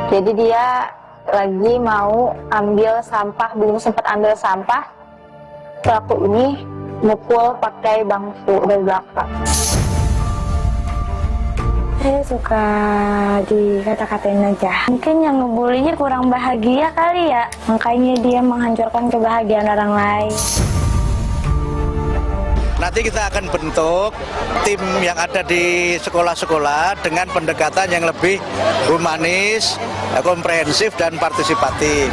Jadi dia lagi mau ambil sampah, belum sempat ambil sampah, pelaku ini mukul pakai bangku dari belakang. Saya suka dikata-katain aja. Mungkin yang ngebulinya kurang bahagia kali ya, makanya dia menghancurkan kebahagiaan orang lain. Nanti kita akan bentuk tim yang ada di sekolah-sekolah dengan pendekatan yang lebih humanis, komprehensif, dan partisipatif.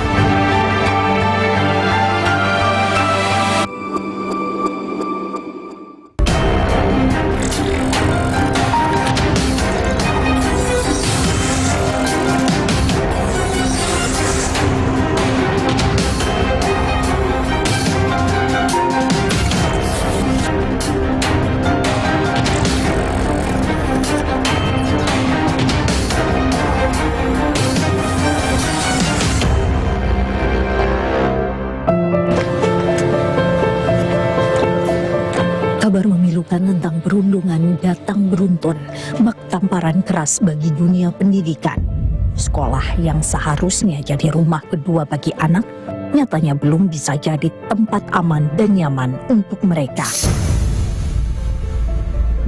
Kabar memilukan tentang perundungan datang beruntun, bak tamparan keras bagi dunia pendidikan. Sekolah yang seharusnya jadi rumah kedua bagi anak, nyatanya belum bisa jadi tempat aman dan nyaman untuk mereka.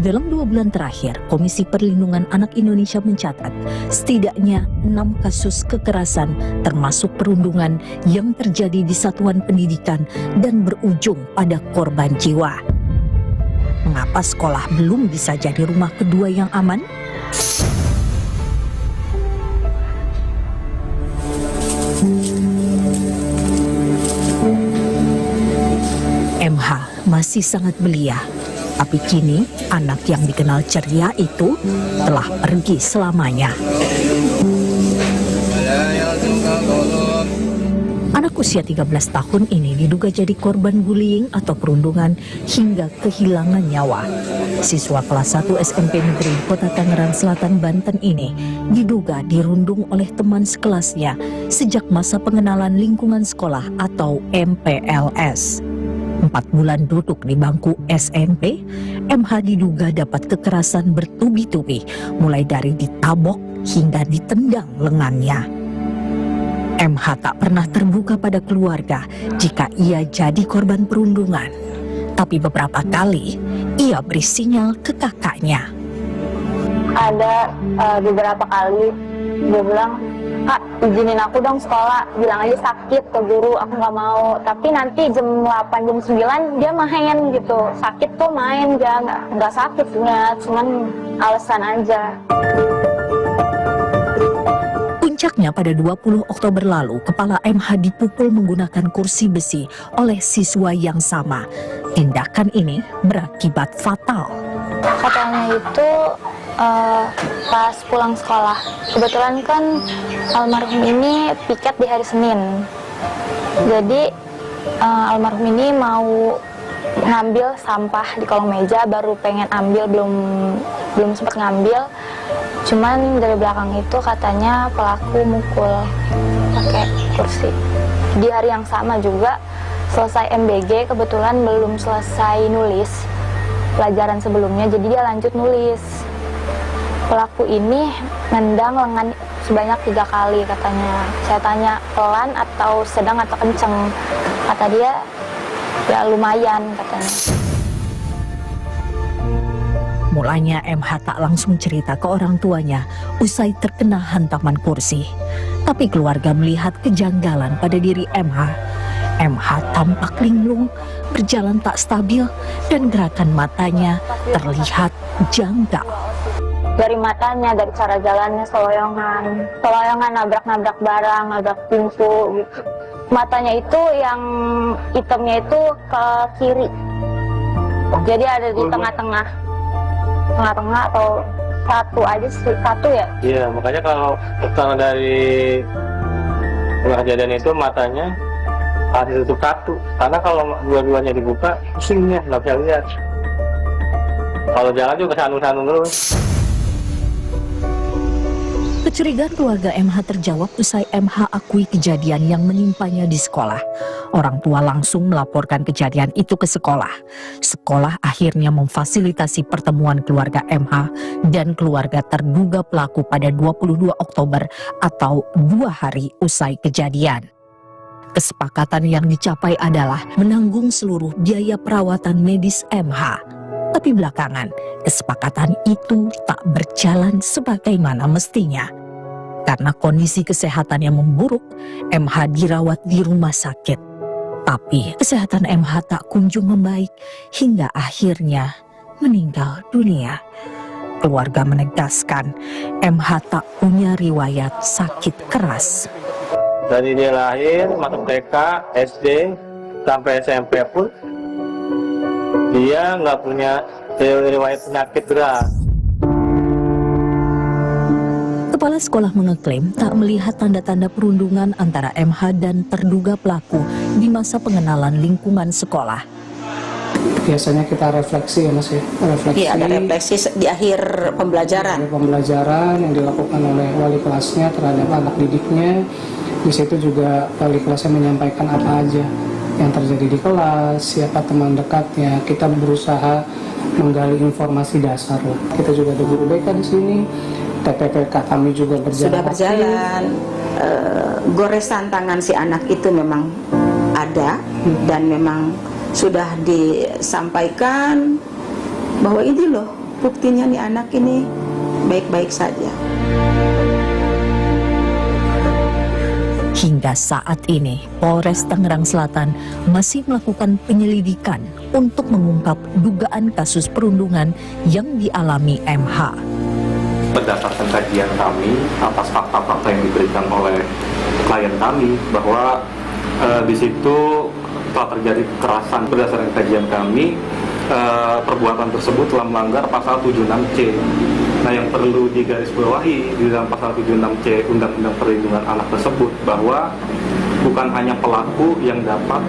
Dalam 2 bulan terakhir, Komisi Perlindungan Anak Indonesia mencatat setidaknya 6 kasus kekerasan termasuk perundungan yang terjadi di satuan pendidikan dan berujung pada korban jiwa. Mengapa sekolah belum bisa jadi rumah kedua yang aman? MH masih sangat belia, tapi kini anak yang dikenal ceria itu telah pergi selamanya. Anak usia 13 tahun ini diduga jadi korban bullying atau perundungan hingga kehilangan nyawa. Siswa kelas 1 SMP Negeri Kota Tangerang Selatan, Banten ini diduga dirundung oleh teman sekelasnya sejak masa pengenalan lingkungan sekolah atau MPLS. 4 bulan duduk di bangku SMP, MH diduga dapat kekerasan bertubi-tubi, mulai dari ditabok hingga ditendang lengannya. MH tak pernah terbuka pada keluarga jika ia jadi korban perundungan. Tapi beberapa kali ia beri sinyal ke kakaknya. Ada beberapa kali dia bilang, "Kak, izinin aku dong sekolah, bilang aja sakit ke guru, aku nggak mau." Tapi nanti jam 8, jam 9 dia main gitu. Sakit tuh main, dia nggak sakit sebenarnya, cuman alasan aja. Puncaknya pada 20 Oktober lalu, kepala MH dipukul menggunakan kursi besi oleh siswa yang sama. Tindakan ini berakibat fatal. Katanya itu pas pulang sekolah. Kebetulan kan almarhum ini piket di hari Senin. Jadi almarhum ini mau ngambil sampah di kolong meja, baru pengen ambil, belum sempat ngambil. Cuman dari belakang itu katanya pelaku mukul pakai kursi. Di hari yang sama juga selesai MBG, kebetulan belum selesai nulis pelajaran sebelumnya, jadi dia lanjut nulis. Pelaku ini nendang lengan sebanyak 3 kali katanya. Saya tanya pelan atau sedang atau kenceng. Kata dia ya lumayan katanya. Mulanya MH tak langsung cerita ke orang tuanya usai terkena hantaman kursi. Tapi keluarga melihat kejanggalan pada diri MH. MH tampak linglung, berjalan tak stabil, dan gerakan matanya terlihat janggal. Dari matanya, dari cara jalannya seloyongan, nabrak-nabrak barang, nabrak pintu gitu. Matanya itu yang hitamnya itu ke kiri. Jadi ada di tengah-tengah atau satu aja sih, satu ya? Iya, makanya kalau dari kejadian itu matanya harus ditutup satu, karena kalau dua-duanya dibuka pusingnya, nggak bisa lihat. Kalau jalan juga sanu-sanu terus. Kecurigaan keluarga MH terjawab usai MH akui kejadian yang menimpanya di sekolah. Orang tua langsung melaporkan kejadian itu ke sekolah. Sekolah akhirnya memfasilitasi pertemuan keluarga MH dan keluarga terduga pelaku pada 22 Oktober atau 2 hari usai kejadian. Kesepakatan yang dicapai adalah menanggung seluruh biaya perawatan medis MH. Tapi belakangan, kesepakatan itu tak berjalan sebagaimana mestinya. Karena kondisi kesehatan yang memburuk, MH dirawat di rumah sakit. Tapi kesehatan MH tak kunjung membaik hingga akhirnya meninggal dunia. Keluarga menegaskan, MH tak punya riwayat sakit keras. Dari dia lahir, masuk TK, SD, sampai SMP pun, dia nggak punya riwayat penyakit berat. Kepala sekolah mengeklaim tak melihat tanda-tanda perundungan antara MH dan terduga pelaku di masa pengenalan lingkungan sekolah. Biasanya kita refleksi ya Mas ya, refleksi. Iya, ada refleksi di akhir pembelajaran. Ada pembelajaran yang dilakukan oleh wali kelasnya terhadap anak didiknya. Di situ juga wali kelasnya menyampaikan apa aja yang terjadi di kelas, siapa teman dekatnya. Kita berusaha menggali informasi dasar lah. Kita juga ada guru BK di sini, TPPK kami juga berjalan. Sudah berjalan. Goresan tangan si anak itu memang ada dan memang sudah disampaikan bahwa ini loh buktinya nih anak ini baik-baik saja. Hingga saat ini, Polres Tangerang Selatan masih melakukan penyelidikan untuk mengungkap dugaan kasus perundungan yang dialami MH. Berdasarkan kajian kami atas fakta-fakta yang diberikan oleh klien kami bahwa di situ telah terjadi kekerasan. Berdasarkan kajian kami, perbuatan tersebut telah melanggar pasal 76C. Nah, yang perlu digarisbawahi di dalam pasal 76C Undang-Undang Perlindungan Anak tersebut bahwa bukan hanya pelaku yang dapat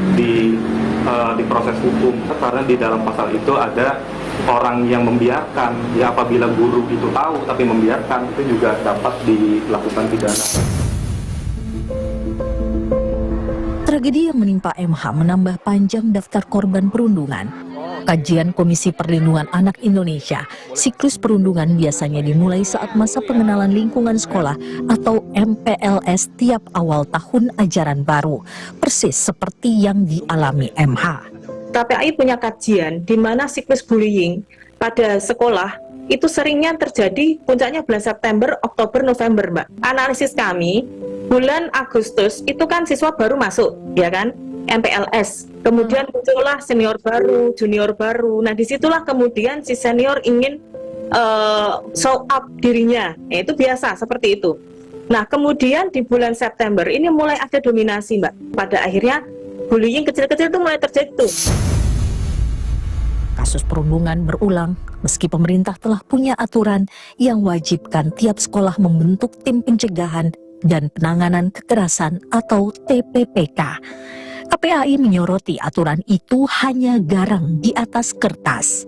diproses hukum, karena di dalam pasal itu ada orang yang membiarkan. Ya, apabila guru itu tahu tapi membiarkan, itu juga dapat dilakukan pidana. Tragedi yang menimpa MH menambah panjang daftar korban perundungan. Kajian Komisi Perlindungan Anak Indonesia, siklus perundungan biasanya dimulai saat masa pengenalan lingkungan sekolah atau MPLS tiap awal tahun ajaran baru, persis seperti yang dialami MH. KPAI punya kajian di mana siklus bullying pada sekolah itu seringnya terjadi puncaknya bulan September, Oktober, November, Mbak. Analisis kami, bulan Agustus itu kan siswa baru masuk, ya kan? MPLS, kemudian muncullah senior baru, junior baru. Nah, disitulah kemudian si senior ingin show up dirinya, itu biasa seperti itu. Nah, kemudian di bulan September ini mulai ada dominasi, Mbak. Pada akhirnya bullying kecil-kecil itu mulai terjadi tuh. Kasus perundungan berulang meski pemerintah telah punya aturan yang wajibkan tiap sekolah membentuk tim pencegahan dan penanganan kekerasan atau TPPK. KPAI menyoroti aturan itu hanya garang di atas kertas.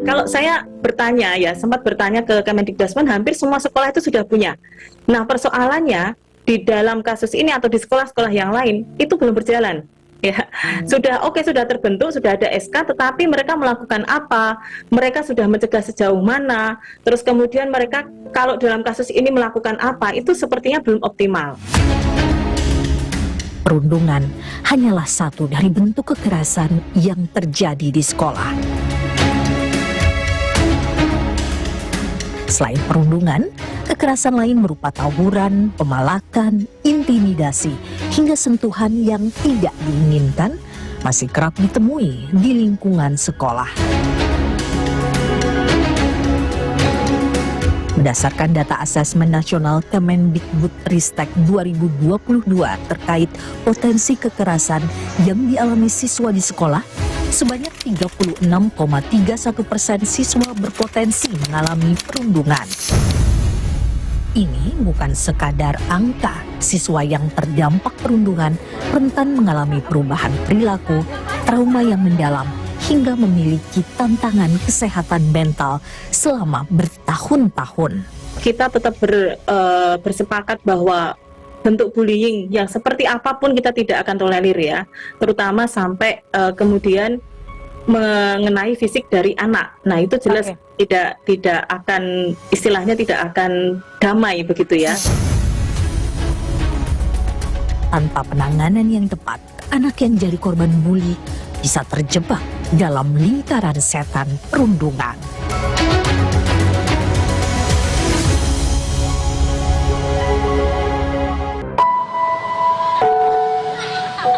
Kalau saya bertanya ya, sempat bertanya ke Kemendikbudrismen, hampir semua sekolah itu sudah punya. Nah, persoalannya di dalam kasus ini atau di sekolah-sekolah yang lain itu belum berjalan. Ya, sudah terbentuk, sudah ada SK, tetapi mereka melakukan apa? Mereka sudah mencegah sejauh mana? Terus kemudian mereka kalau dalam kasus ini melakukan apa? Itu sepertinya belum optimal. Perundungan hanyalah satu dari bentuk kekerasan yang terjadi di sekolah. Selain perundungan, kekerasan lain berupa tawuran, pemalakan, intimidasi, hingga sentuhan yang tidak diinginkan masih kerap ditemui di lingkungan sekolah. Berdasarkan data asesmen nasional Kemendikbudristek 2022 terkait potensi kekerasan yang dialami siswa di sekolah, sebanyak 36,31% siswa berpotensi mengalami perundungan. Ini bukan sekadar angka, siswa yang terdampak perundungan rentan mengalami perubahan perilaku, trauma yang mendalam, hingga memiliki tantangan kesehatan mental selama bertahun-tahun. kita tetap bersepakat bahwa bentuk bullying yang seperti apapun kita tidak akan tolerir ya, terutama sampai kemudian mengenai fisik dari anak. Nah itu jelas tidak akan, istilahnya tidak akan damai begitu ya. Tanpa penanganan yang tepat, anak yang jadi korban bully bisa terjebak dalam lingkaran setan perundungan.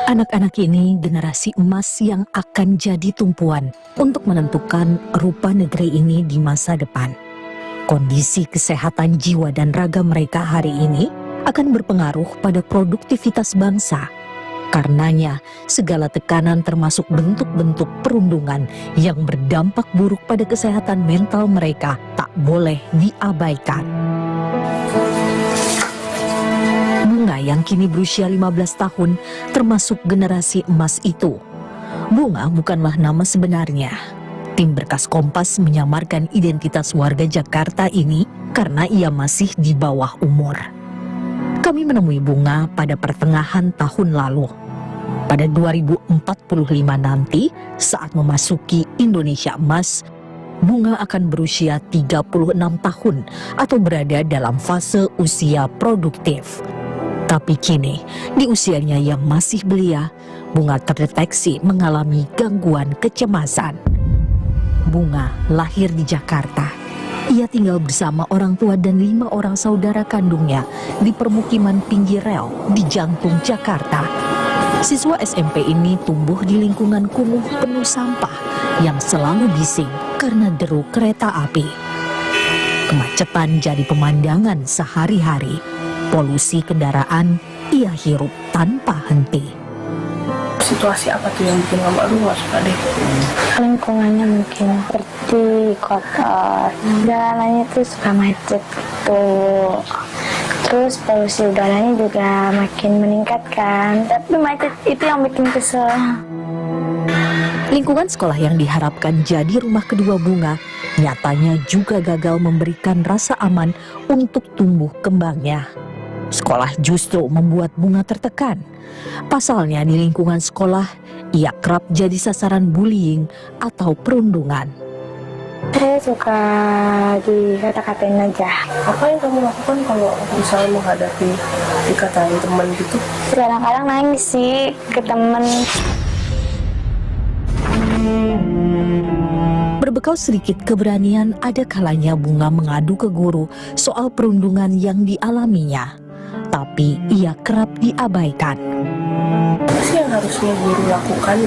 Anak-anak ini generasi emas yang akan jadi tumpuan untuk menentukan rupa negeri ini di masa depan. Kondisi kesehatan jiwa dan raga mereka hari ini akan berpengaruh pada produktivitas bangsa. Karenanya, segala tekanan termasuk bentuk-bentuk perundungan yang berdampak buruk pada kesehatan mental mereka tak boleh diabaikan. Bunga yang kini berusia 15 tahun termasuk generasi emas itu. Bunga bukanlah nama sebenarnya. Tim Berkas Kompas menyamarkan identitas warga Jakarta ini karena ia masih di bawah umur. Kami menemui Bunga pada pertengahan tahun lalu. Pada 2045 nanti, saat memasuki Indonesia Emas, Bunga akan berusia 36 tahun atau berada dalam fase usia produktif. Tapi kini, di usianya yang masih belia, Bunga terdeteksi mengalami gangguan kecemasan. Bunga lahir di Jakarta. Ia tinggal bersama orang tua dan 5 orang saudara kandungnya di permukiman pinggir rel di jantung Jakarta. Siswa SMP ini tumbuh di lingkungan kumuh penuh sampah yang selalu bising karena deru kereta api. Kemacetan jadi pemandangan sehari-hari. Polusi kendaraan ia hirup tanpa henti. Situasi apa tuh yang bikin kamu aduh nggak suka deh? Lingkungannya mungkin seperti kotor, jalanannya tuh suka macet tuh. Terus polusi udaranya juga makin meningkat kan. Tapi macet itu yang bikin kesel. Lingkungan sekolah yang diharapkan jadi rumah kedua Bunga nyatanya juga gagal memberikan rasa aman untuk tumbuh kembangnya. Sekolah justru membuat Bunga tertekan. Pasalnya di lingkungan sekolah, ia kerap jadi sasaran bullying atau perundungan. Saya suka dikata-katain aja. Apa yang kamu lakukan kalau misalnya menghadapi dikatain teman gitu? Kadang-kadang nangis sih ke temen. Berbekal sedikit keberanian, ada kalanya Bunga mengadu ke guru soal perundungan yang dialaminya. Tapi ia kerap diabaikan. Apa sih yang harusnya guru lakukan?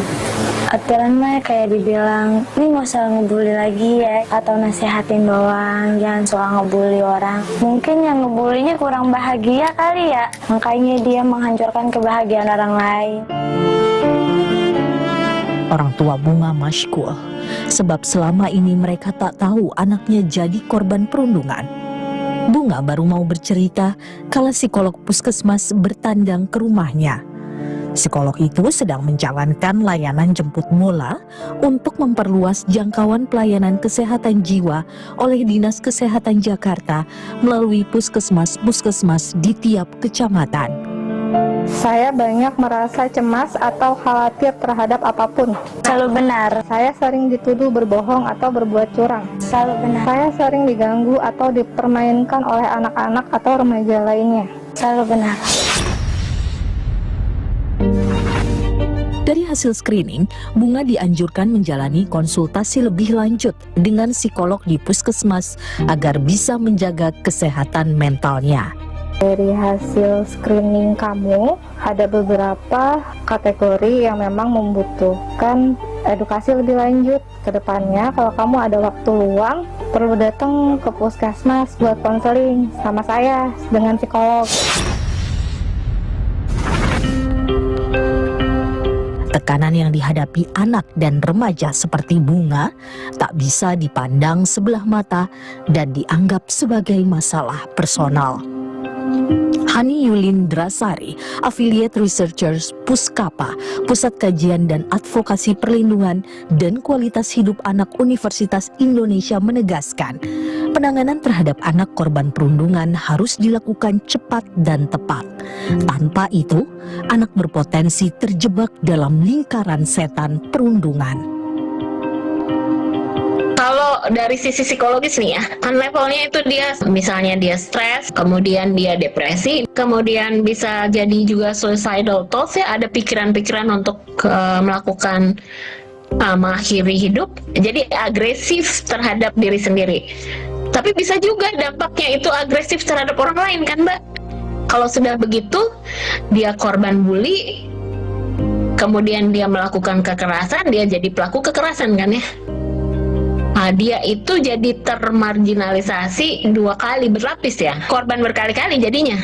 Aturan mah kayak dibilang, ini nggak usah ngebully lagi ya, atau nasihatin doang, jangan soal ngebully orang. Mungkin yang ngebulinya kurang bahagia kali ya, makanya dia menghancurkan kebahagiaan orang lain. Orang tua Bunga masykur, sebab selama ini mereka tak tahu anaknya jadi korban perundungan. Bunga baru mau bercerita kala psikolog puskesmas bertandang ke rumahnya. Psikolog itu sedang menjalankan layanan jemput bola untuk memperluas jangkauan pelayanan kesehatan jiwa oleh Dinas Kesehatan Jakarta melalui puskesmas-puskesmas di tiap kecamatan. Saya banyak merasa cemas atau khawatir terhadap apapun. Selalu benar. Saya sering dituduh berbohong atau berbuat curang. Selalu benar. Saya sering diganggu atau dipermainkan oleh anak-anak atau remaja lainnya. Selalu benar. Dari hasil screening, Bunga dianjurkan menjalani konsultasi lebih lanjut dengan psikolog di puskesmas agar bisa menjaga kesehatan mentalnya. Dari hasil screening kamu, ada beberapa kategori yang memang membutuhkan edukasi lebih lanjut. Kedepannya, kalau kamu ada waktu luang, perlu datang ke puskesmas buat konseling sama saya dengan psikolog. Tekanan yang dihadapi anak dan remaja seperti Bunga tak bisa dipandang sebelah mata dan dianggap sebagai masalah personal. Hani Yulindrasari, Affiliate Researchers Puskapa, Pusat Kajian dan Advokasi Perlindungan dan Kualitas Hidup Anak Universitas Indonesia menegaskan Penanganan terhadap anak korban perundungan harus dilakukan cepat dan tepat. Tanpa itu, anak berpotensi terjebak dalam lingkaran setan perundungan. Kalau dari sisi psikologis nih ya, kan levelnya itu dia misalnya dia stres, kemudian dia depresi, kemudian bisa jadi juga suicidal thoughts ya, ada pikiran-pikiran untuk melakukan mengakhiri hidup, jadi agresif terhadap diri sendiri. Tapi bisa juga dampaknya itu agresif terhadap orang lain kan Mbak? Kalau sudah begitu, dia korban bully, kemudian dia melakukan kekerasan, dia jadi pelaku kekerasan kan ya? Nah, dia itu jadi termarginalisasi 2 kali berlapis ya, korban berkali-kali jadinya.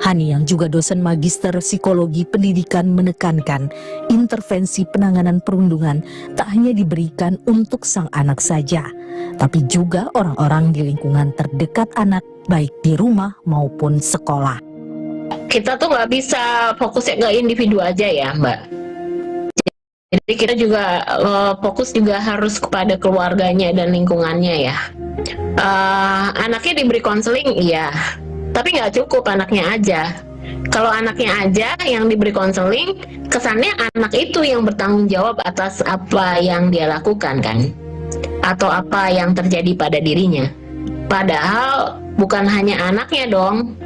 Hani yang juga dosen magister psikologi pendidikan menekankan intervensi penanganan perundungan tak hanya diberikan untuk sang anak saja, tapi juga orang-orang di lingkungan terdekat anak, baik di rumah maupun sekolah. Kita tuh nggak bisa fokusnya ke individu aja ya Mbak. Jadi kita juga fokus juga harus kepada keluarganya dan lingkungannya ya. Anaknya diberi konseling, iya. Tapi nggak cukup anaknya aja. Kalau anaknya aja yang diberi konseling, kesannya anak itu yang bertanggung jawab atas apa yang dia lakukan kan, atau apa yang terjadi pada dirinya. Padahal bukan hanya anaknya dong,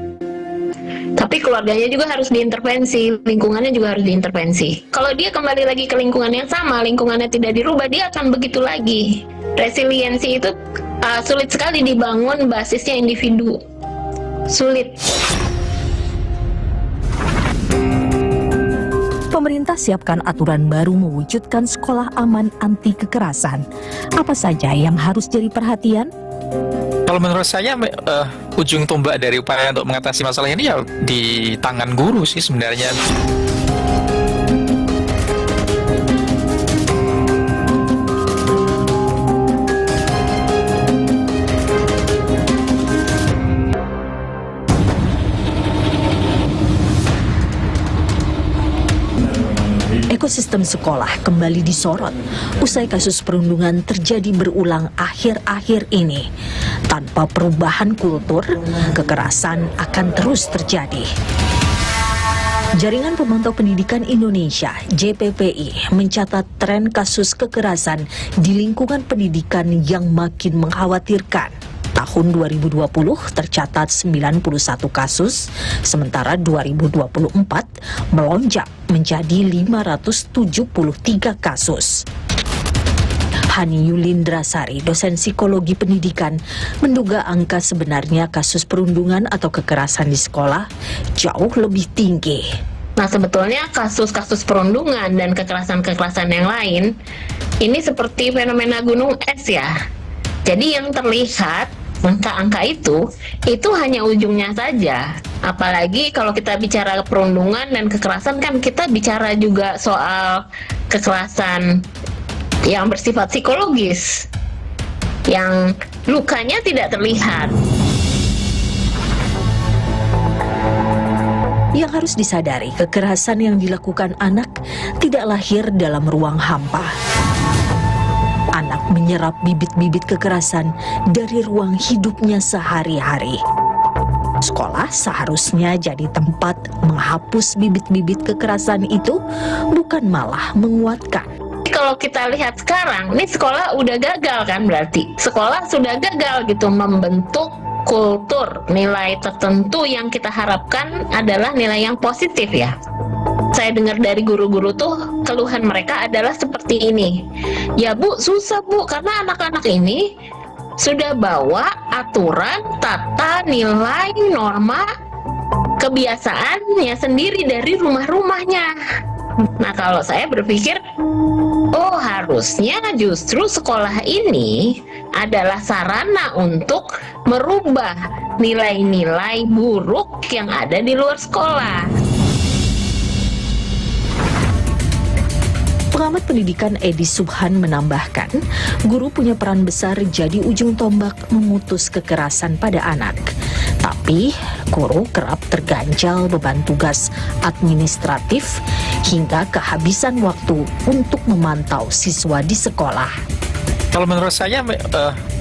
tapi keluarganya juga harus diintervensi, lingkungannya juga harus diintervensi. Kalau dia kembali lagi ke lingkungan yang sama, lingkungannya tidak dirubah, dia akan begitu lagi. Resiliensi itu sulit sekali dibangun basisnya individu. Sulit. Pemerintah siapkan aturan baru mewujudkan sekolah aman anti kekerasan. Apa saja yang harus jadi perhatian? Kalau menurut saya ujung tombak dari upaya untuk mengatasi masalah ini ya di tangan guru sih sebenarnya. Ekosistem sekolah kembali disorot usai kasus perundungan terjadi berulang akhir-akhir ini. Tanpa perubahan kultur, kekerasan akan terus terjadi. Jaringan Pemantau Pendidikan Indonesia (JPPI) mencatat tren kasus kekerasan di lingkungan pendidikan yang makin mengkhawatirkan. Tahun 2020 tercatat 91 kasus, sementara 2024 melonjak menjadi 573 kasus. Hani Yulindrasari, dosen psikologi pendidikan, menduga angka sebenarnya kasus perundungan atau kekerasan di sekolah jauh lebih tinggi. Nah, sebetulnya kasus-kasus perundungan dan kekerasan-kekerasan yang lain ini seperti fenomena gunung es ya. Jadi yang terlihat angka-angka itu hanya ujungnya saja. Apalagi kalau kita bicara perundungan dan kekerasan kan kita bicara juga soal kekerasan yang bersifat psikologis, yang lukanya tidak terlihat. Yang harus disadari, kekerasan yang dilakukan anak tidak lahir dalam ruang hampa. Anak menyerap bibit-bibit kekerasan dari ruang hidupnya sehari-hari. Sekolah seharusnya jadi tempat menghapus bibit-bibit kekerasan itu, bukan malah menguatkan. Kalau kita lihat sekarang, ini sekolah udah gagal kan berarti. Sekolah sudah gagal gitu membentuk kultur, nilai tertentu yang kita harapkan adalah nilai yang positif ya. Saya dengar dari guru-guru tuh keluhan mereka adalah seperti ini. Ya Bu, susah Bu, karena anak-anak ini sudah bawa aturan, tata, nilai, norma, kebiasaannya sendiri dari rumah-rumahnya. Nah, kalau saya berpikir, oh harusnya justru sekolah ini adalah sarana untuk merubah nilai-nilai buruk yang ada di luar sekolah. Pengamat pendidikan Edi Subhan menambahkan, guru punya peran besar jadi ujung tombak memutus kekerasan pada anak. Tapi, guru kerap terganjal beban tugas administratif hingga kehabisan waktu untuk memantau siswa di sekolah. Kalau menurut saya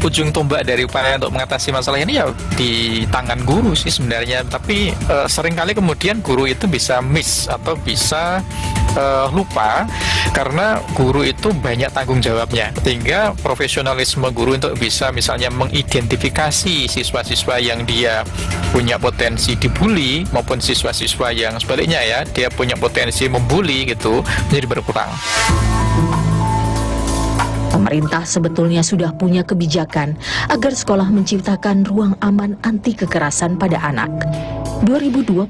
ujung tombak dari upaya untuk mengatasi masalah ini ya di tangan guru sih sebenarnya. Tapi seringkali kemudian guru itu bisa miss atau bisa lupa karena guru itu banyak tanggung jawabnya. Sehingga profesionalisme guru untuk bisa misalnya mengidentifikasi siswa-siswa yang dia punya potensi dibully maupun siswa-siswa yang sebaliknya ya dia punya potensi membuli gitu menjadi berkurang. Pemerintah sebetulnya sudah punya kebijakan agar sekolah menciptakan ruang aman anti kekerasan pada anak. 2023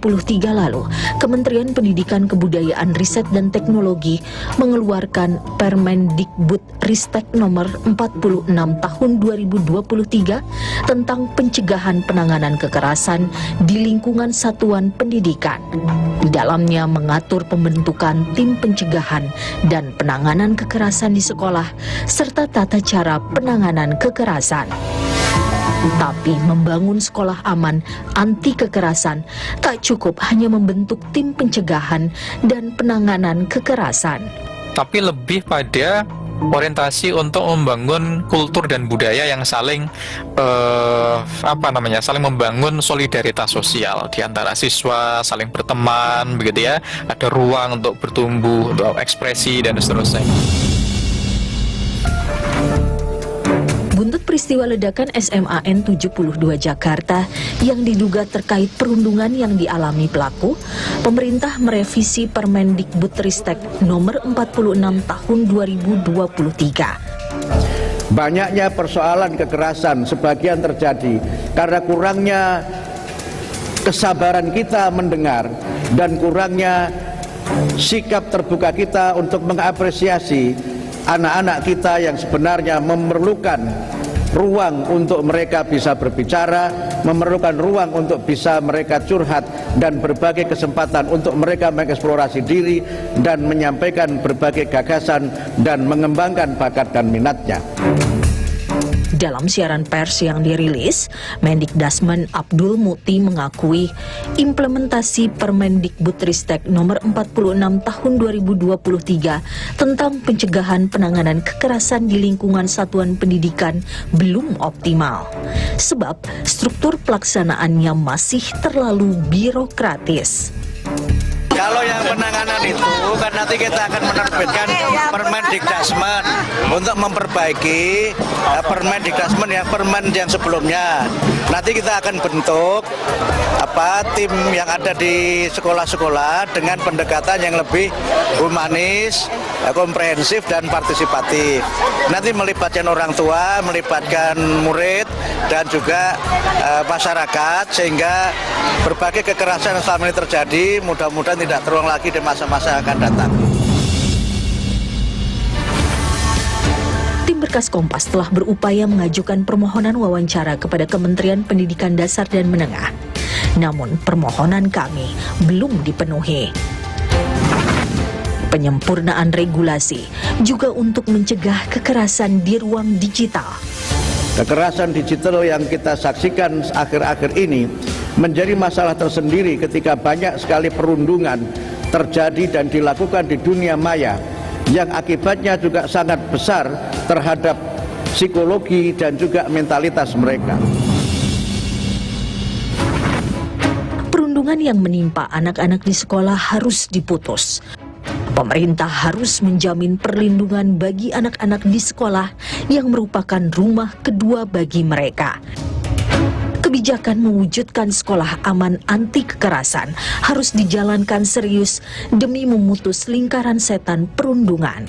lalu, Kementerian Pendidikan Kebudayaan Riset dan Teknologi mengeluarkan Permendikbudristek nomor 46 tahun 2023 tentang pencegahan penanganan kekerasan di lingkungan satuan pendidikan. Di dalamnya mengatur pembentukan tim pencegahan dan penanganan kekerasan di sekolah serta tata cara penanganan kekerasan. Tapi membangun sekolah aman anti kekerasan tak cukup hanya membentuk tim pencegahan dan penanganan kekerasan. Tapi lebih pada orientasi untuk membangun kultur dan budaya yang saling saling membangun solidaritas sosial di antara siswa, saling berteman begitu ya, ada ruang untuk bertumbuh, untuk ekspresi dan seterusnya. Buntut peristiwa ledakan SMAN 72 Jakarta yang diduga terkait perundungan yang dialami pelaku, pemerintah merevisi Permendikbudristek nomor 46 tahun 2023. Banyaknya persoalan kekerasan sebagian terjadi karena kurangnya kesabaran kita mendengar dan kurangnya sikap terbuka kita untuk mengapresiasi anak-anak kita yang sebenarnya memerlukan ruang untuk mereka bisa berbicara, memerlukan ruang untuk bisa mereka curhat dan berbagai kesempatan untuk mereka mengeksplorasi diri dan menyampaikan berbagai gagasan dan mengembangkan bakat dan minatnya. Dalam siaran pers yang dirilis, Mendikdasmen Abdul Muti mengakui implementasi Permendikbudristek nomor 46 tahun 2023 tentang pencegahan penanganan kekerasan di lingkungan satuan pendidikan belum optimal. Sebab struktur pelaksanaannya masih terlalu birokratis. Kalau yang penanganan itu kan nanti kita akan menerbitkan Permendikdasmen untuk memperbaiki Permendikdasmen yang sebelumnya. Nanti kita akan bentuk tim yang ada di sekolah-sekolah dengan pendekatan yang lebih humanis, komprehensif dan partisipatif. Nanti melibatkan orang tua, melibatkan murid dan juga masyarakat sehingga berbagai kekerasan yang selama ini terjadi mudah-mudahan tidak terulang lagi di masa-masa yang akan datang. Tim Berkas Kompas telah berupaya mengajukan permohonan wawancara kepada Kementerian Pendidikan Dasar dan Menengah. Namun permohonan kami belum dipenuhi. Penyempurnaan regulasi juga untuk mencegah kekerasan di ruang digital. Kekerasan digital yang kita saksikan akhir-akhir ini menjadi masalah tersendiri ketika banyak sekali perundungan terjadi dan dilakukan di dunia maya yang akibatnya juga sangat besar terhadap psikologi dan juga mentalitas mereka. Perundungan yang menimpa anak-anak di sekolah harus diputus. Pemerintah harus menjamin perlindungan bagi anak-anak di sekolah yang merupakan rumah kedua bagi mereka. Kebijakan mewujudkan sekolah aman anti kekerasan harus dijalankan serius demi memutus lingkaran setan perundungan.